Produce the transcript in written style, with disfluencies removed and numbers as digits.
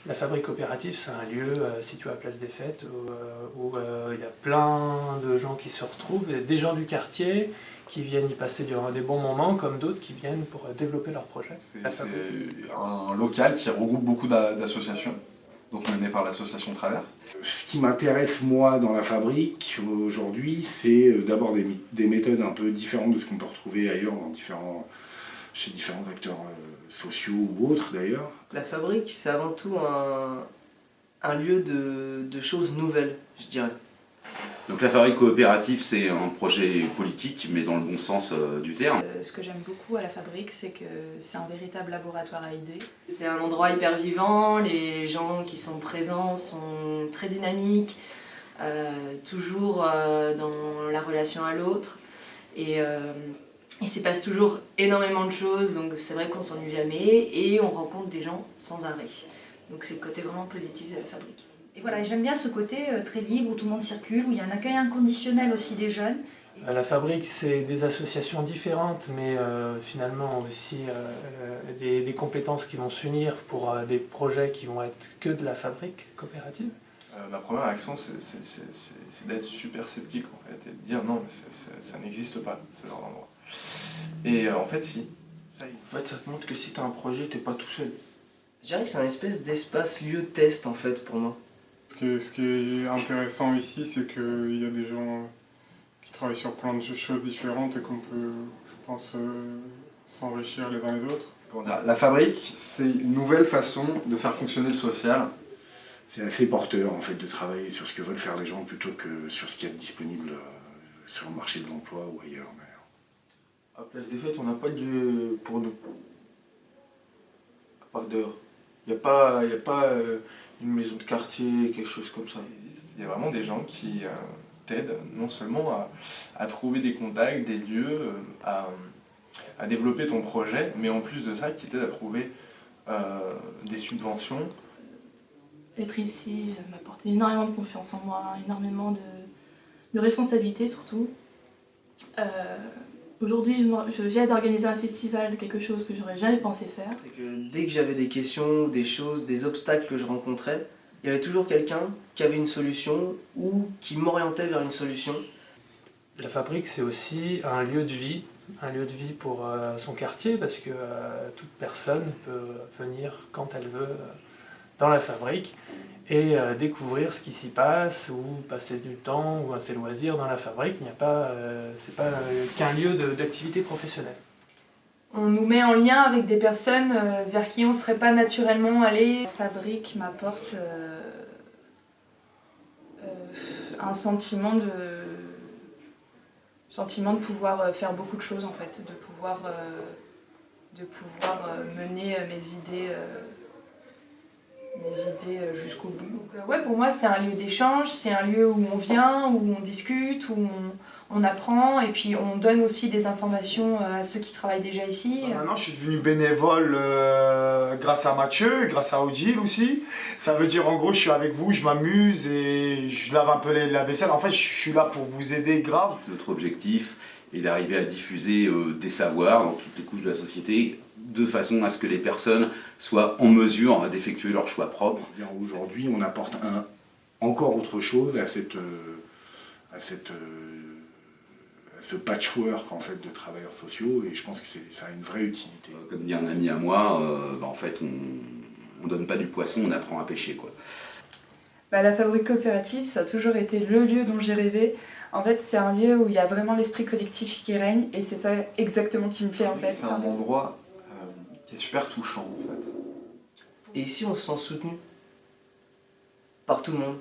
La fabrique coopérative, c'est un lieu situé à Place des Fêtes où il y a plein de gens qui se retrouvent, des gens du quartier qui viennent y passer durant des bons moments, comme d'autres qui viennent pour développer leurs projets. C'est un local qui regroupe beaucoup d'associations, donc mené par l'association Traverse. Ce qui m'intéresse moi dans la fabrique aujourd'hui, c'est d'abord des méthodes un peu différentes de ce qu'on peut retrouver ailleurs chez différents acteurs sociaux ou autres d'ailleurs. La fabrique, c'est avant tout un lieu de choses nouvelles, je dirais. Donc la fabrique coopérative, c'est un projet politique, mais dans le bon sens du terme. Ce que j'aime beaucoup à la fabrique, c'est que c'est un véritable laboratoire à idées. C'est un endroit hyper vivant, les gens qui sont présents sont très dynamiques, toujours dans la relation à l'autre. Et il s'y passe toujours énormément de choses, donc c'est vrai qu'on s'ennuie jamais et on rencontre des gens sans arrêt. Donc c'est le côté vraiment positif de la fabrique. Et voilà, j'aime bien ce côté très libre où tout le monde circule, où il y a un accueil inconditionnel aussi des jeunes. La fabrique, c'est des associations différentes, mais finalement aussi des compétences qui vont s'unir pour des projets qui vont être que de la fabrique coopérative. Ma première réaction, c'est d'être super sceptique en fait, et de dire non, mais ça n'existe pas, ce genre d'endroit. Et en fait, si. En fait, ça te montre que si tu as un projet, t'es pas tout seul. Je dirais que c'est un espèce d'espace lieu test en fait pour moi. Ce qui est intéressant ici, c'est qu'il y a des gens qui travaillent sur plein de choses différentes et qu'on peut, je pense, s'enrichir les uns les autres. La fabrique, c'est une nouvelle façon de faire fonctionner le social. C'est assez porteur en fait de travailler sur ce que veulent faire les gens plutôt que sur ce qui est disponible sur le marché de l'emploi ou ailleurs. À Place des Fêtes, on n'a pas de lieu pour nous. À part dehors. Il n'y a pas une maison de quartier, quelque chose comme ça. Il y a vraiment des gens qui t'aident non seulement à trouver des contacts, des lieux, à développer ton projet, mais en plus de ça, qui t'aident à trouver des subventions. Être ici m'apporte énormément de confiance en moi, énormément de responsabilité surtout. Aujourd'hui, je viens d'organiser un festival, quelque chose que j'aurais jamais pensé faire. C'est que dès que j'avais des questions, des choses, des obstacles que je rencontrais, il y avait toujours quelqu'un qui avait une solution ou qui m'orientait vers une solution. La fabrique, c'est aussi un lieu de vie pour son quartier, parce que toute personne peut venir quand elle veut dans la fabrique et découvrir ce qui s'y passe ou passer du temps ou ses loisirs dans la fabrique. C'est pas qu'un lieu d'activité professionnelle. On nous met en lien avec des personnes vers qui on ne serait pas naturellement allé. La fabrique m'apporte un sentiment de pouvoir faire beaucoup de choses en fait, de pouvoir mener mes idées jusqu'au bout. Donc, ouais, pour moi, c'est un lieu d'échange, c'est un lieu où on vient, où on discute, où on apprend et puis on donne aussi des informations à ceux qui travaillent déjà ici. Maintenant, je suis devenu bénévole grâce à Mathieu, grâce à Odile aussi. Ça veut dire, en gros, je suis avec vous, je m'amuse et je lave un peu la vaisselle. En fait, je suis là pour vous aider grave. Notre objectif est d'arriver à diffuser des savoirs dans toutes les couches de la société, de façon à ce que les personnes soient en mesure d'effectuer leur choix propre. Aujourd'hui, on apporte encore autre chose à ce patchwork en fait, de travailleurs sociaux et je pense que ça a une vraie utilité. Comme dit un ami à moi, en fait on donne pas du poisson, on apprend à pêcher quoi. La fabrique coopérative, ça a toujours été le lieu dont j'ai rêvé. En fait, c'est un lieu où il y a vraiment l'esprit collectif qui règne et c'est ça exactement qui me plaît en fait. C'est un endroit qui est super touchant en fait. Et ici, on se sent soutenu par tout le monde.